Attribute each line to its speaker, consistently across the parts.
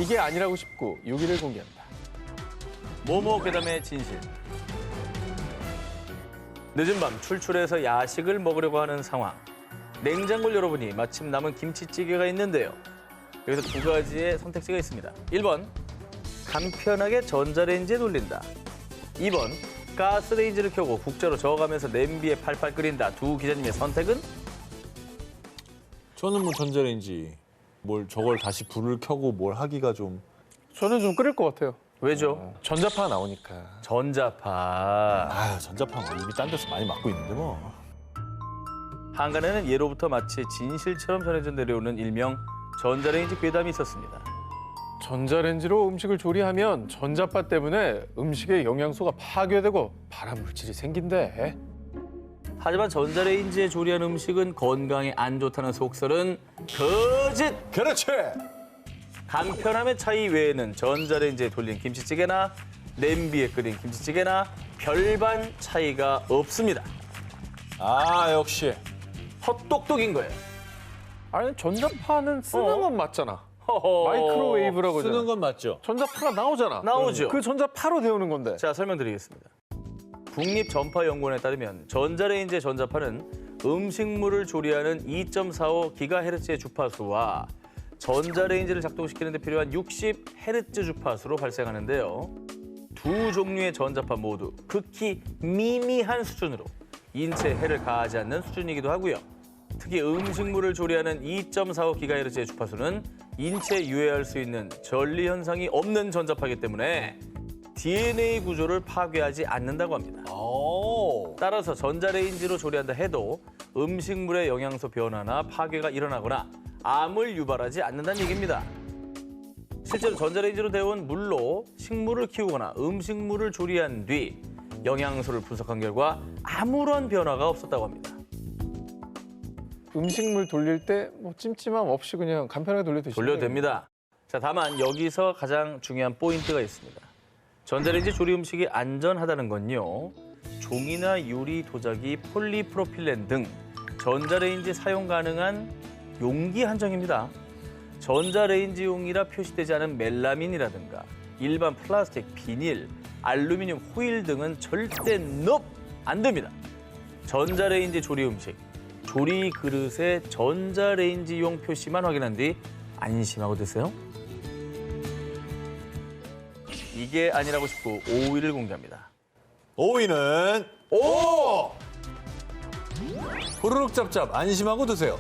Speaker 1: 이게 아니라고 싶고 6위를 공개합니다.
Speaker 2: 모모 괴담의 진실. 늦은 밤 출출해서 야식을 먹으려고 하는 상황. 냉장고를 열어보니 마침 남은 김치찌개가 있는데요. 여기서 두 가지의 선택지가 있습니다. 1번, 간편하게 전자레인지에 돌린다. 2번, 가스레인지를 켜고 국자로 저어가면서 냄비에 팔팔 끓인다. 두 기자님의 선택은?
Speaker 3: 저는 뭐 전자레인지 뭘 저걸 다시 불을 켜고 뭘 하기가 좀
Speaker 1: 저는 좀 끓일 것 같아요.
Speaker 2: 왜죠?
Speaker 1: 전자파가 나오니까.
Speaker 2: 전자파.
Speaker 3: 전자파 뭐 이미 딴 데서 많이 맞고 있는데 뭐.
Speaker 2: 한간에는 예로부터 마치 진실처럼 전해져 내려오는 일명 전자레인지 괴담이 있었습니다.
Speaker 1: 전자레인지로 음식을 조리하면 전자파 때문에 음식의 영양소가 파괴되고 발암물질이 생긴대.
Speaker 2: 하지만 전자레인지에 조리한 음식은 건강에 안 좋다는 속설은 거짓!
Speaker 3: 그렇지.
Speaker 2: 간편함의 차이 외에는 전자레인지에 돌린 김치찌개나 냄비에 끓인 김치찌개나 별반 차이가 없습니다.
Speaker 3: 아 역시.
Speaker 2: 헛똑똑인 거예요.
Speaker 1: 아니 전자파는 쓰는 건 맞잖아.
Speaker 2: 허허.
Speaker 1: 마이크로웨이브라고 하잖아.
Speaker 3: 쓰는 건 맞죠.
Speaker 1: 전자파가 나오잖아.
Speaker 2: 나오죠.
Speaker 1: 그 전자파로 데우는 건데.
Speaker 2: 자, 설명드리겠습니다. 국립전파연구원에 따르면 전자레인지의 전자파는 음식물을 조리하는 2.45GHz의 주파수와 전자레인지를 작동시키는 데 필요한 60Hz 주파수로 발생하는데요. 두 종류의 전자파 모두 극히 미미한 수준으로 인체에 해를 가하지 않는 수준이기도 하고요. 특히 음식물을 조리하는 2.45GHz의 주파수는 인체에 유해할 수 있는 전리 현상이 없는 전자파이기 때문에 DNA 구조를 파괴하지 않는다고 합니다.
Speaker 3: 오.
Speaker 2: 따라서 전자레인지로 조리한다 해도 음식물의 영양소 변화나 파괴가 일어나거나 암을 유발하지 않는다는 얘기입니다. 실제로 전자레인지로 데운 물로 식물을 키우거나 음식물을 조리한 뒤 영양소를 분석한 결과 아무런 변화가 없었다고 합니다.
Speaker 1: 음식물 돌릴 때 뭐 찜찜함 없이 그냥 간편하게 돌려 드시면
Speaker 2: 돌려도 됩니다. 자, 다만 여기서 가장 중요한 포인트가 있습니다. 전자레인지 조리 음식이 안전하다는 건요. 종이나 유리, 도자기, 폴리프로필렌 등 전자레인지 사용 가능한 용기 한정입니다. 전자레인지용이라 표시되지 않은 멜라민이라든가 일반 플라스틱, 비닐, 알루미늄 호일 등은 절대 안 됩니다. 전자레인지 조리 음식, 조리 그릇에 전자레인지용 표시만 확인한 뒤 안심하고 드세요. 이게 아니라고 싶고 5위를 공개합니다.
Speaker 3: 5위는 오. 후루룩 짭짭 안심하고 드세요.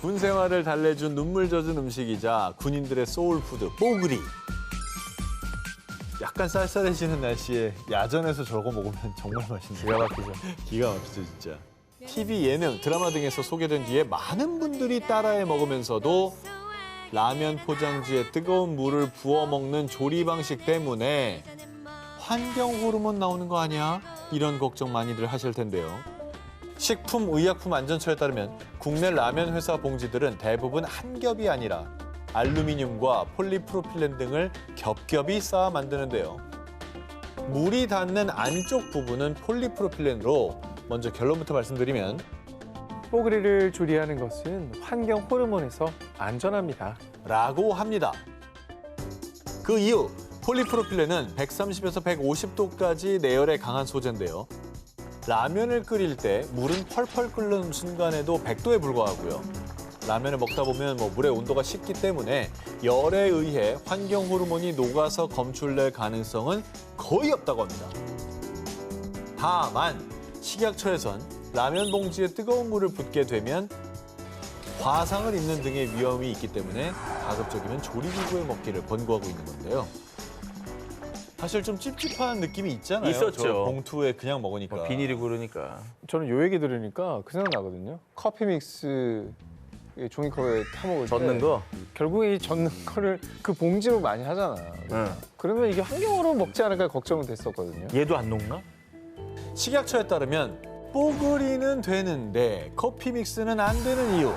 Speaker 3: 군 생활을 달래준 눈물 젖은 음식이자 군인들의 소울푸드 뽀글이. 약간 쌀쌀해지는 날씨에 야전에서 저거 먹으면 정말 맛있네요.
Speaker 1: 기가 막히죠.
Speaker 3: 기가 막히죠 진짜. TV, 예능, 드라마 등에서 소개된 뒤에 많은 분들이 따라해 먹으면서도 라면 포장지에 뜨거운 물을 부어 먹는 조리 방식 때문에 환경 호르몬 나오는 거 아니야? 이런 걱정 많이들 하실 텐데요. 식품의약품안전처에 따르면 국내 라면 회사 봉지들은 대부분 한 겹이 아니라 알루미늄과 폴리프로필렌 등을 겹겹이 쌓아 만드는데요. 물이 닿는 안쪽 부분은 폴리프로필렌으로 먼저 결론부터 말씀드리면
Speaker 1: 뽀글이를 조리하는 것은 환경 호르몬에서 안전합니다.
Speaker 3: 라고 합니다. 그 이유, 폴리프로필렌은 130에서 150도까지 내열에 강한 소재인데요. 라면을 끓일 때 물은 펄펄 끓는 순간에도 100도에 불과하고요. 라면을 먹다 보면 물의 온도가 식기 때문에 열에 의해 환경 호르몬이 녹아서 검출될 가능성은 거의 없다고 합니다. 다만 식약처에선 라면 봉지에 뜨거운 물을 붓게 되면 화상을 입는 등의 위험이 있기 때문에 가급적이면 조리기구에 먹기를 권고하고 있는 건데요. 사실 좀 찝찝한 느낌이 있잖아요.
Speaker 2: 있었죠.
Speaker 3: 저 봉투에 그냥 먹으니까.
Speaker 2: 비닐이 구르니까.
Speaker 1: 저는 요 얘기 들으니까 그 생각 나거든요. 커피 믹스 종이컵에 타먹을
Speaker 2: 젓는
Speaker 1: 때
Speaker 2: 거?
Speaker 1: 결국에 이 젓는 거를 그 봉지로 많이 하잖아.
Speaker 2: 응.
Speaker 1: 그러면 이게 환경으로 먹지 않을까 걱정은 됐었거든요.
Speaker 2: 얘도 안 녹나?
Speaker 3: 식약처에 따르면 뽀글이는 되는데 커피 믹스는 안 되는 이유.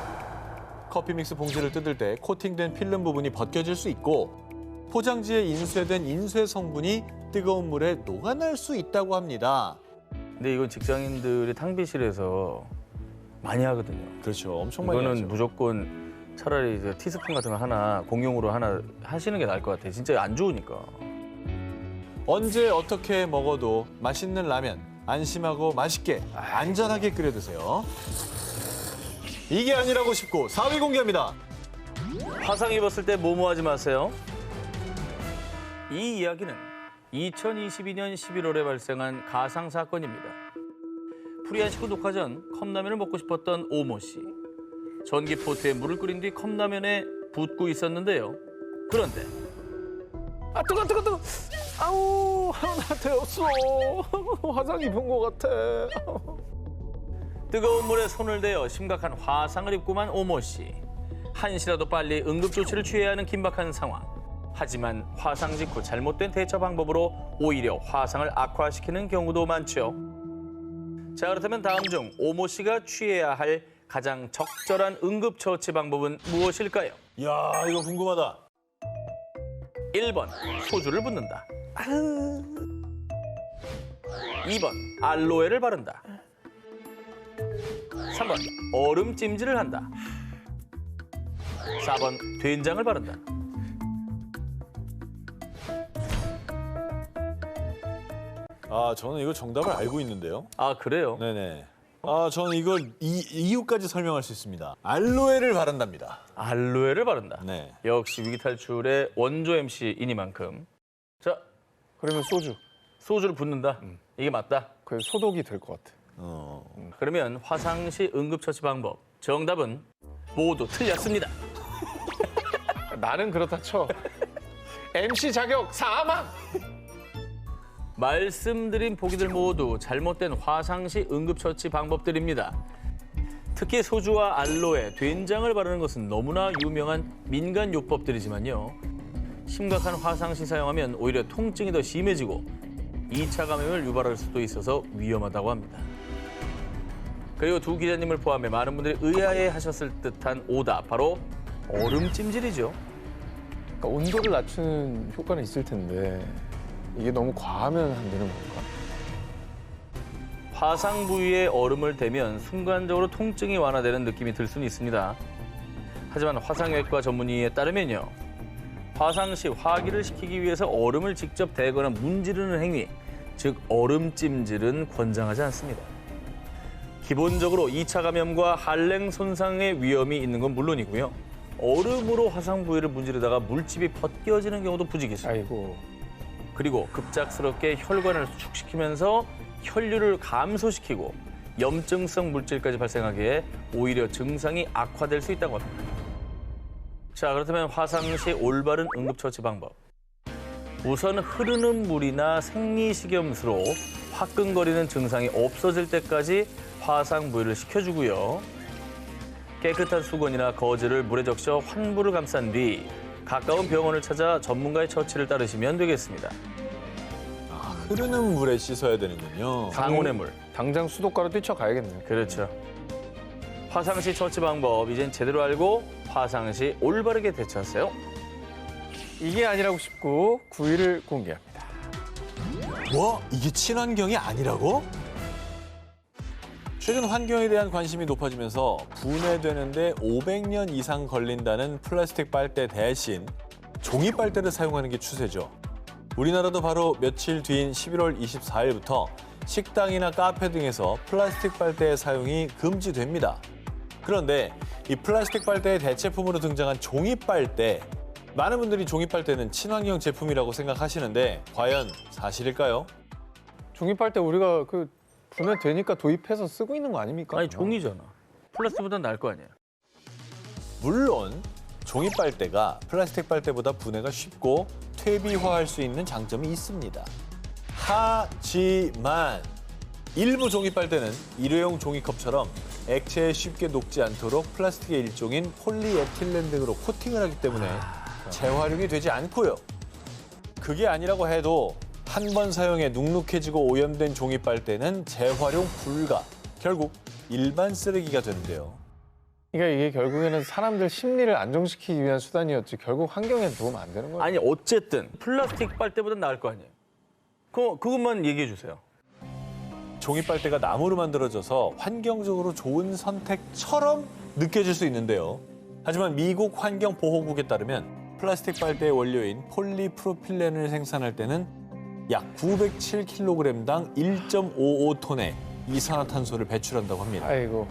Speaker 3: 커피 믹스 봉지를 뜯을 때 코팅된 필름 부분이 벗겨질 수 있고 포장지에 인쇄된 인쇄 성분이 뜨거운 물에 녹아날 수 있다고 합니다.
Speaker 2: 근데 이건 직장인들이 탕비실에서 많이 하거든요.
Speaker 3: 그렇죠. 엄청 많이
Speaker 2: 이거는
Speaker 3: 하죠.
Speaker 2: 무조건 차라리 이제 티스푼 같은 거 하나 공용으로 하나 하시는 게 나을 것 같아요. 진짜 안 좋으니까.
Speaker 3: 언제 어떻게 먹어도 맛있는 라면 안심하고 맛있게 안전하게 끓여 드세요. 이게 아니라고 싶고 4위 공개합니다.
Speaker 2: 화상 입었을 때 뭐뭐하지 마세요. 이 이야기는 2022년 11월에 발생한 가상 사건입니다. 프리한 식구 녹화 전 컵라면을 먹고 싶었던 오모 씨. 전기포트에 물을 끓인 뒤 컵라면에 붓고 있었는데요. 그런데
Speaker 1: 아 뜨거. 아우 나한테 없어. 화상 입은 것 같아.
Speaker 2: 뜨거운 물에 손을 대어 심각한 화상을 입고만 오모 씨. 한시라도 빨리 응급조치를 취해야 하는 긴박한 상황. 하지만 화상 직후 잘못된 대처 방법으로 오히려 화상을 악화시키는 경우도 많죠. 자, 그렇다면 다음 중 오모 씨가 취해야 할 가장 적절한 응급처치 방법은 무엇일까요?
Speaker 3: 이야, 이거 궁금하다.
Speaker 2: 1번, 소주를 붓는다. 2번, 알로에를 바른다. 3번, 얼음 찜질을 한다. 4번, 된장을 바른다.
Speaker 3: 아, 저는 이거 정답을 알고 있는데요.
Speaker 2: 아, 그래요?
Speaker 3: 네네. 아, 저는 이걸 이유까지 설명할 수 있습니다. 알로에를 바른답니다.
Speaker 2: 알로에를 바른다.
Speaker 3: 네.
Speaker 2: 역시 위기탈출의 원조 MC이니만큼. 자,
Speaker 1: 그러면 소주.
Speaker 2: 소주를 붓는다. 이게 맞다.
Speaker 1: 그 소독이 될 것 같아.
Speaker 2: 그러면 화상시 응급처치 방법. 정답은 모두 틀렸습니다.
Speaker 1: 나는 그렇다 쳐. MC 자격 사망.
Speaker 2: 말씀드린 보기들 모두 잘못된 화상시 응급처치 방법들입니다. 특히 소주와 알로에, 된장을 바르는 것은 너무나 유명한 민간요법들이지만요. 심각한 화상시 사용하면 오히려 통증이 더 심해지고 2차 감염을 유발할 수도 있어서 위험하다고 합니다. 그리고 두 기자님을 포함해 많은 분들이 의아해하셨을 듯한 오답, 바로 얼음 찜질이죠.
Speaker 1: 그러니까 온도를 낮추는 효과는 있을 텐데 이게 너무 과하면 안 되는 건가?
Speaker 2: 화상 부위에 얼음을 대면 순간적으로 통증이 완화되는 느낌이 들 수는 있습니다. 하지만 화상외과 전문의에 따르면요. 화상 시 화기를 식히기 위해서 얼음을 직접 대거나 문지르는 행위, 즉 얼음 찜질은 권장하지 않습니다. 기본적으로 2차 감염과 한랭 손상의 위험이 있는 건 물론이고요. 얼음으로 화상 부위를 문지르다가 물집이 벗겨지는 경우도 부지기 있습니다.
Speaker 1: 아이고.
Speaker 2: 그리고 급작스럽게 혈관을 수축시키면서 혈류를 감소시키고 염증성 물질까지 발생하기에 오히려 증상이 악화될 수 있다고 합니다. 자, 그렇다면 화상 시 올바른 응급처치 방법. 우선 흐르는 물이나 생리식염수로 화끈거리는 증상이 없어질 때까지 화상 부위를 식혀주고요. 깨끗한 수건이나 거즈를 물에 적셔 환부를 감싼 뒤 가까운 병원을 찾아 전문가의 처치를 따르시면 되겠습니다.
Speaker 3: 아, 흐르는 물에 씻어야 되는군요.
Speaker 2: 상온의 물.
Speaker 1: 당장 수도가로 뛰쳐가야겠네요.
Speaker 2: 그렇죠. 화상시 처치 방법 이젠 제대로 알고 화상시 올바르게 대처하세요.
Speaker 1: 이게 아니라고 싶고 9위를 공개합니다.
Speaker 3: 뭐? 이게 친환경이 아니라고? 최근 환경에 대한 관심이 높아지면서 분해되는데 500년 이상 걸린다는 플라스틱 빨대 대신 종이 빨대를 사용하는 게 추세죠. 우리나라도 바로 며칠 뒤인 11월 24일부터 식당이나 카페 등에서 플라스틱 빨대의 사용이 금지됩니다. 그런데 이 플라스틱 빨대의 대체품으로 등장한 종이 빨대, 많은 분들이 종이 빨대는 친환경 제품이라고 생각하시는데 과연 사실일까요?
Speaker 1: 종이빨대 우리가 그 분해되니까 도입해서 쓰고 있는 거 아닙니까?
Speaker 2: 아니 종이잖아. 플라스틱보단 나을 거 아니에요.
Speaker 3: 물론 종이 빨대가 플라스틱 빨대보다 분해가 쉽고 퇴비화할 수 있는 장점이 있습니다. 하지만 일부 종이 빨대는 일회용 종이컵처럼 액체에 쉽게 녹지 않도록 플라스틱의 일종인 폴리에틸렌 등으로 코팅을 하기 때문에 재활용이 되지 않고요. 그게 아니라고 해도 한 번 사용에 눅눅해지고 오염된 종이 빨대는 재활용 불가. 결국 일반 쓰레기가 되는데요.
Speaker 1: 그러니까 이게 결국에는 사람들 심리를 안정시키기 위한 수단이었지 결국 환경에 도움 안 되는 거예요.
Speaker 2: 아니 어쨌든 플라스틱 빨대보단 나을 거 아니에요. 그것만 얘기해 주세요.
Speaker 3: 종이 빨대가 나무로 만들어져서 환경적으로 좋은 선택처럼 느껴질 수 있는데요. 하지만 미국 환경보호국에 따르면 플라스틱 빨대의 원료인 폴리프로필렌을 생산할 때는 약 907kg당 1.55톤의 이산화탄소를 배출한다고 합니다.
Speaker 1: 아이고.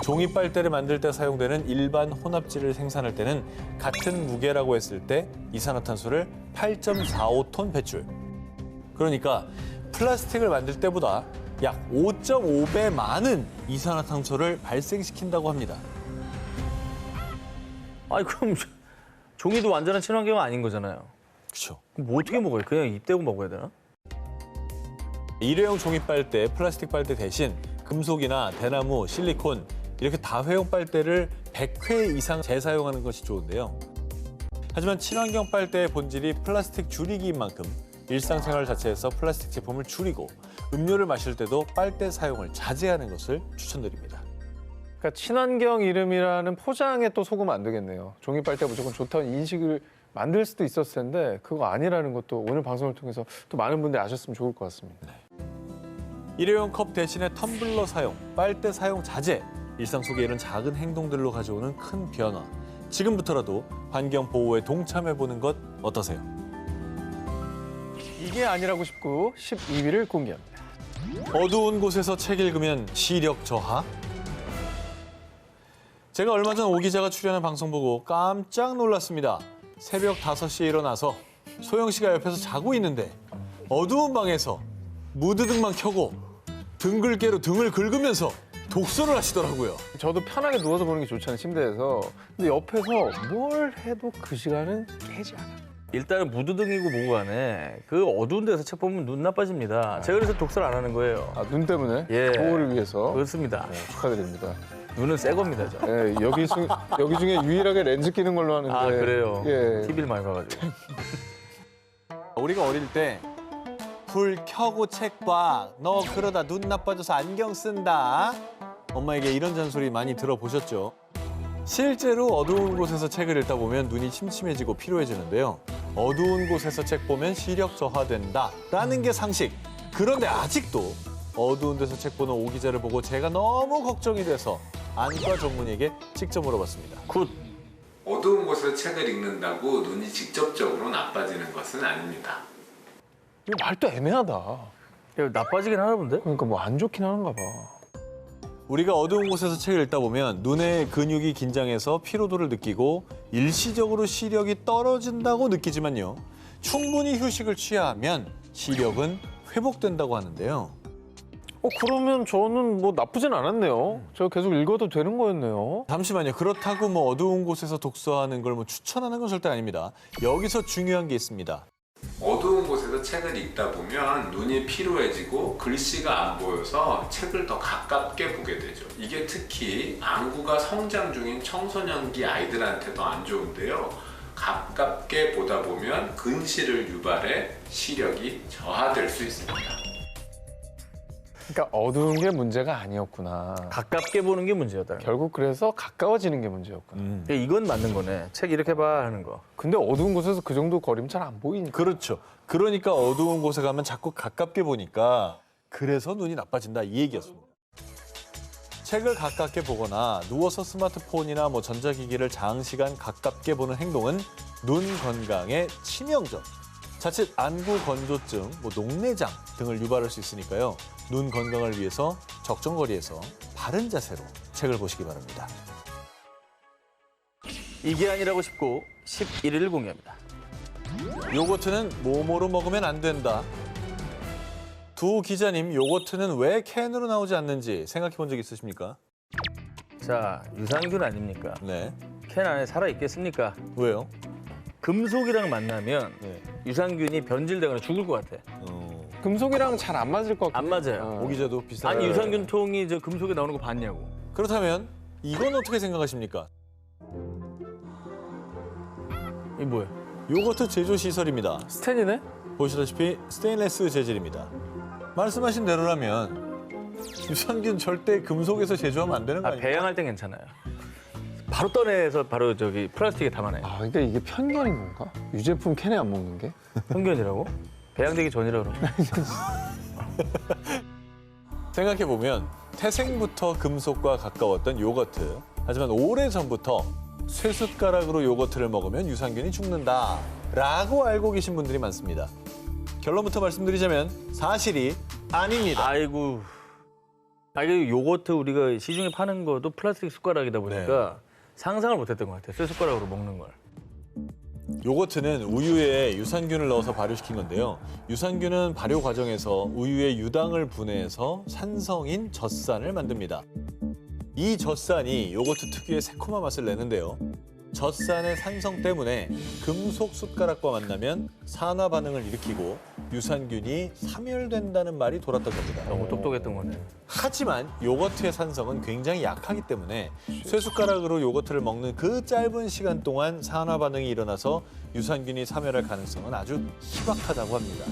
Speaker 3: 종이 빨대를 만들 때 사용되는 일반 혼합지를 생산할 때는 같은 무게라고 했을 때 이산화탄소를 8.45톤 배출. 그러니까 플라스틱을 만들 때보다 약 5.5배 많은 이산화탄소를 발생시킨다고 합니다.
Speaker 2: 아니 그럼 종이도 완전한 친환경은 아닌 거잖아요.
Speaker 3: 그렇죠.
Speaker 2: 그럼 뭐 어떻게 먹어요? 그냥 입 대고 먹어야 되나?
Speaker 3: 일회용 종이 빨대, 플라스틱 빨대 대신 금속이나 대나무, 실리콘 이렇게 다회용 빨대를 100회 이상 재사용하는 것이 좋은데요. 하지만 친환경 빨대의 본질이 플라스틱 줄이기인 만큼 일상생활 자체에서 플라스틱 제품을 줄이고 음료를 마실 때도 빨대 사용을 자제하는 것을 추천드립니다.
Speaker 1: 그러니까 친환경 이름이라는 포장에 또 속으면 안 되겠네요. 종이 빨대 무조건 좋다는 인식을 만들 수도 있었을 텐데 그거 아니라는 것도 오늘 방송을 통해서 또 많은 분들이 아셨으면 좋을 것 같습니다.
Speaker 3: 일회용 컵 대신에 텀블러 사용, 빨대 사용 자제, 일상 속에 이런 작은 행동들로 가져오는 큰 변화. 지금부터라도 환경 보호에 동참해보는 것 어떠세요?
Speaker 1: 이게 아니라고 싶고 12위를 공개합니다.
Speaker 3: 어두운 곳에서 책 읽으면 시력 저하? 제가 얼마 전 오 기자가 출연한 방송 보고 깜짝 놀랐습니다. 새벽 5시에 일어나서 소영 씨가 옆에서 자고 있는데 어두운 방에서 무드등만 켜고 등글개로 등을 긁으면서 독서를 하시더라고요.
Speaker 1: 저도 편하게 누워서 보는 게 좋잖아요, 침대에서. 근데 옆에서 뭘 해도 그 시간은 깨지 않아요.
Speaker 2: 일단은 무드등이고 뭐고 간에 그 어두운 데서 책 보면 눈 나빠집니다. 제가 그래서 독서를 안 하는 거예요.
Speaker 1: 아, 눈 때문에?
Speaker 2: 예.
Speaker 1: 보호를 위해서?
Speaker 2: 그렇습니다.
Speaker 1: 네, 축하드립니다.
Speaker 2: 눈은 새 겁니다, 저.
Speaker 1: 네, 여기 중에 유일하게 렌즈 끼는 걸로 하는데.
Speaker 2: 아, 그래요?
Speaker 1: 예.
Speaker 2: TV를 많이 봐가지고.
Speaker 3: 우리가 어릴 때 불 켜고 책 봐. 너 그러다 눈 나빠져서 안경 쓴다. 엄마에게 이런 잔소리 많이 들어보셨죠? 실제로 어두운 곳에서 책을 읽다 보면 눈이 침침해지고 피로해지는데요. 어두운 곳에서 책 보면 시력 저하된다라는 게 상식. 그런데 아직도 어두운 데서 책 보는 오 기자를 보고 제가 너무 걱정이 돼서 안과 전문의에게 직접 물어봤습니다.
Speaker 2: 굿.
Speaker 4: 어두운 곳에서 책을 읽는다고 눈이 직접적으로 나빠지는 것은 아닙니다.
Speaker 1: 이 말도 애매하다.
Speaker 2: 야, 나빠지긴 하나 본데?
Speaker 1: 그러니까 뭐 안 좋긴 하는가 봐.
Speaker 3: 우리가 어두운 곳에서 책을 읽다 보면 눈의 근육이 긴장해서 피로도를 느끼고 일시적으로 시력이 떨어진다고 느끼지만요. 충분히 휴식을 취하면 시력은 회복된다고 하는데요.
Speaker 1: 그러면 저는 뭐 나쁘진 않았네요. 제가 계속 읽어도 되는 거였네요.
Speaker 3: 잠시만요. 그렇다고 뭐 어두운 곳에서 독서하는 걸 뭐 추천하는 건 절대 아닙니다. 여기서 중요한 게 있습니다.
Speaker 4: 어두운 곳에서 책을 읽다 보면 눈이 피로해지고 글씨가 안 보여서 책을 더 가깝게 보게 되죠. 이게 특히 안구가 성장 중인 청소년기 아이들한테 더 안 좋은데요. 가깝게 보다 보면 근시를 유발해 시력이 저하될 수 있습니다.
Speaker 1: 그러니까 어두운 게 문제가 아니었구나.
Speaker 2: 가깝게 보는 게 문제였다는 거.
Speaker 1: 결국 그래서 가까워지는 게 문제였구나.
Speaker 2: 이건 맞는 거네. 책 이렇게 봐 하는 거.
Speaker 1: 근데 어두운 곳에서 그 정도 거리면 잘 안 보이니까.
Speaker 3: 그렇죠. 그러니까 어두운 곳에 가면 자꾸 가깝게 보니까 그래서 눈이 나빠진다 이 얘기였습니다. 책을 가깝게 보거나 누워서 스마트폰이나 뭐 전자기기를 장시간 가깝게 보는 행동은 눈 건강에 치명적. 자칫 안구 건조증, 뭐 녹내장 등을 유발할 수 있으니까요. 눈 건강을 위해서 적정 거리에서 바른 자세로 책을 보시기 바랍니다.
Speaker 2: 이게 아니라고 싶고 11위를 공개합니다.
Speaker 3: 요거트는 뭐뭐로 먹으면 안 된다. 두 기자님, 요거트는 왜 캔으로 나오지 않는지 생각해 본 적 있으십니까?
Speaker 2: 자, 유산균 아닙니까?
Speaker 3: 네.
Speaker 2: 캔 안에 살아있겠습니까?
Speaker 3: 왜요?
Speaker 2: 금속이랑 만나면
Speaker 3: 네.
Speaker 2: 유산균이 변질되거나 죽을 것 같아.
Speaker 1: 금속이랑 잘 안 맞을 것 같고.
Speaker 2: 안 맞아요.
Speaker 3: 오 기자도 비슷한.
Speaker 2: 아니 유산균 통이 저 금속에 나오는 거 봤냐고.
Speaker 3: 그렇다면 이건 어떻게 생각하십니까?
Speaker 2: 이게 뭐야?
Speaker 3: 요거트 제조 시설입니다.
Speaker 1: 스탠이네?
Speaker 3: 보시다시피 스테인레스 재질입니다. 말씀하신 대로라면 유산균 절대 금속에서 제조하면 안 되는 거 아닙니까?
Speaker 2: 배양할 땐 괜찮아요. 바로 떠내서 바로 저기 플라스틱에 담아내요.
Speaker 1: 그러니까 이게 편견인 건가? 유제품 캔에 안 먹는 게?
Speaker 2: 편견이라고? 배양되기 전이라 그러면.
Speaker 3: 생각해보면 태생부터 금속과 가까웠던 요거트. 하지만 오래전부터 쇠숟가락으로 요거트를 먹으면 유산균이 죽는다라고 알고 계신 분들이 많습니다. 결론부터 말씀드리자면 사실이 아닙니다.
Speaker 2: 아이고. 이게 요거트 우리가 시중에 파는 것도 플라스틱 숟가락이다 보니까 상상을 못했던 것 같아요. 쇠 숟가락으로 먹는 걸.
Speaker 3: 요거트는 우유에 유산균을 넣어서 발효시킨 건데요. 유산균은 발효 과정에서 우유에 유당을 분해해서 산성인 젖산을 만듭니다. 이 젖산이 요거트 특유의 새콤한 맛을 내는데요. 젖산의 산성 때문에 금속 숟가락과 만나면 산화 반응을 일으키고 유산균이 사멸된다는 말이 돌았던 겁니다.
Speaker 2: 너무 똑똑했던 거네.
Speaker 3: 하지만 요거트의 산성은 굉장히 약하기 때문에 쇠숟가락으로 요거트를 먹는 그 짧은 시간 동안 산화 반응이 일어나서 유산균이 사멸할 가능성은 아주 희박하다고 합니다.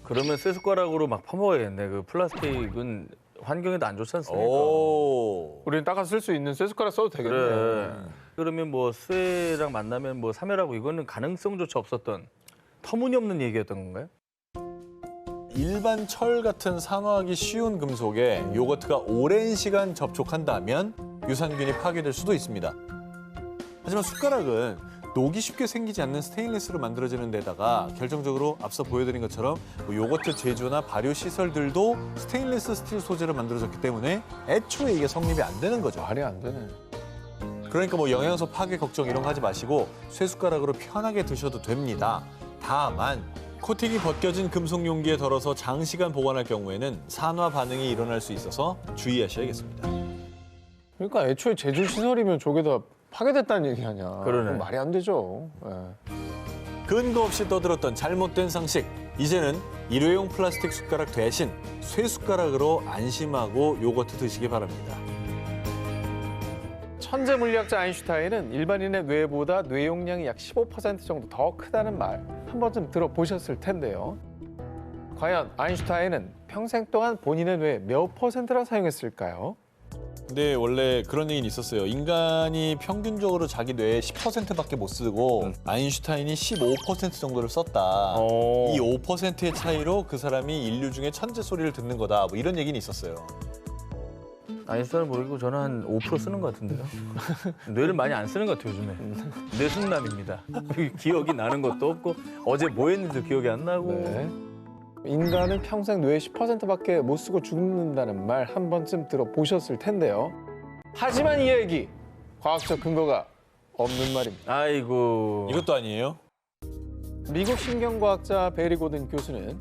Speaker 2: 그러면 쇠 숟가락으로 막 퍼먹어야겠네. 그 플라스틱은 환경에도 안 좋지 않습니까?
Speaker 3: 오.
Speaker 1: 우리는 닦아 쓸 수 있는 쇠숟가락 써도 되겠네.
Speaker 2: 그래. 그러면 뭐 쇠랑 만나면 뭐 사멸하고 이거는 가능성조차 없었던 터무니없는 얘기였던 건가요?
Speaker 3: 일반 철 같은 산화하기 쉬운 금속에 요거트가 오랜 시간 접촉한다면 유산균이 파괴될 수도 있습니다. 하지만 숟가락은 녹이 쉽게 생기지 않는 스테인리스로 만들어지는 데다가 결정적으로 앞서 보여드린 것처럼 뭐 요거트 제조나 발효 시설들도 스테인리스 스틸 소재로 만들어졌기 때문에 애초에 이게 성립이 안 되는 거죠.
Speaker 1: 말이 안 되네.
Speaker 3: 그러니까 뭐 영양소 파괴 걱정 이런 거 하지 마시고 쇠숟가락으로 편하게 드셔도 됩니다. 다만 코팅이 벗겨진 금속 용기에 덜어서 장시간 보관할 경우에는 산화 반응이 일어날 수 있어서 주의하셔야겠습니다.
Speaker 1: 그러니까 애초에 제조 시설이면 저게 다 파괴됐다는 얘기 아니야.
Speaker 2: 그러네.
Speaker 1: 그건 말이 안 되죠. 예.
Speaker 3: 근거 없이 떠들었던 잘못된 상식. 이제는 일회용 플라스틱 숟가락 대신 쇠숟가락으로 안심하고 요거트 드시기 바랍니다.
Speaker 1: 천재 물리학자 아인슈타인은 일반인의 뇌보다 뇌 용량이 약 15% 정도 더 크다는 말 한 번쯤 들어보셨을 텐데요. 과연 아인슈타인은 평생 동안 본인의 뇌 몇 %나 사용했을까요?
Speaker 3: 근데 원래 그런 얘기는 있었어요. 인간이 평균적으로 자기 뇌의 10%밖에 못 쓰고 아인슈타인이 15% 정도를 썼다. 이 5%의 차이로 그 사람이 인류 중에 천재 소리를 듣는 거다. 뭐 이런 얘기는 있었어요.
Speaker 2: 아인슈타인 모르겠고 저는 한 5% 쓰는 것 같은데요. 뇌를 많이 안 쓰는 것 같아요, 요즘에. 뇌순남입니다. 기억이 나는 것도 없고 어제 뭐 했는지도 기억이 안 나고.
Speaker 1: 네. 인간은 평생 뇌의 10%밖에 못 쓰고 죽는다는 말 한 번쯤 들어보셨을 텐데요. 하지만 이 얘기 과학적 근거가 없는 말입니다.
Speaker 2: 아이고.
Speaker 3: 이것도 아니에요?
Speaker 1: 미국 신경과학자 베리 고든 교수는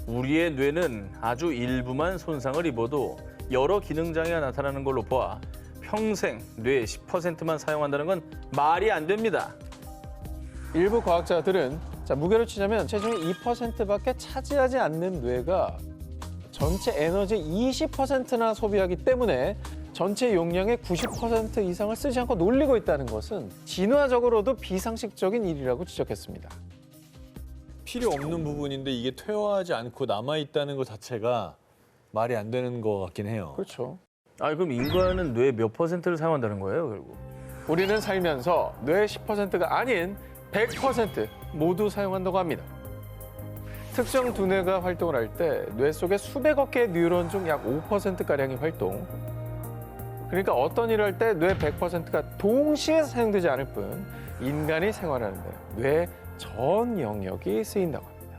Speaker 2: 우리의 뇌는 아주 일부만 손상을 입어도 여러 기능 장애가 나타나는 걸로 보아 평생 뇌 10%만 사용한다는 건 말이 안 됩니다.
Speaker 1: 일부 과학자들은 무게로 치자면 체중의 2%밖에 차지하지 않는 뇌가 전체 에너지 20%나 소비하기 때문에 전체 용량의 90% 이상을 쓰지 않고 놀리고 있다는 것은 진화적으로도 비상식적인 일이라고 지적했습니다.
Speaker 3: 필요 없는 부분인데 이게 퇴화하지 않고 남아있다는 것 자체가 말이 안 되는 것 같긴 해요.
Speaker 1: 그렇죠.
Speaker 2: 그럼 인간은 뇌 몇 %를 사용한다는 거예요, 결국?
Speaker 1: 우리는 살면서 뇌 10%가 아닌 100% 모두 사용한다고 합니다. 특정 두뇌가 활동을 할 때 뇌 속에 수백억 개의 뉴런 중 약 5%가량이 활동. 그러니까 어떤 일을 할 때 뇌 100%가 동시에 사용되지 않을 뿐 인간이 생활하는 데 뇌 전 영역이 쓰인다고 합니다.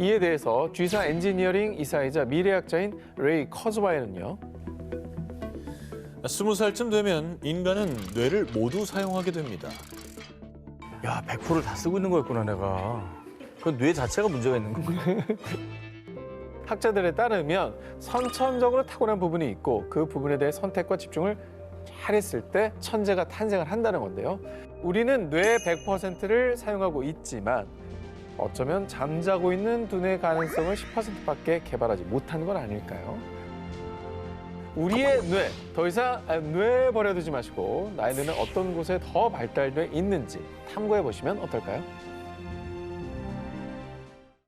Speaker 1: 이에 대해서 G사 엔지니어링 이사이자 미래학자인 레이 커즈와이는요.
Speaker 3: 20살쯤 되면 인간은 뇌를 모두 사용하게 됩니다.
Speaker 2: 야, 100%를 다 쓰고 있는 거였구나, 내가. 그 뇌 자체가 문제가 있는 건가?
Speaker 1: 학자들에 따르면 선천적으로 타고난 부분이 있고 그 부분에 대해 선택과 집중을 잘했을 때 천재가 탄생을 한다는 건데요. 우리는 뇌 100%를 사용하고 있지만 어쩌면 잠자고 있는 두뇌 가능성을 10%밖에 개발하지 못한 건 아닐까요? 우리의 뇌, 더 이상 뇌 버려두지 마시고 나의 뇌는 어떤 곳에 더 발달돼 있는지 탐구해 보시면 어떨까요?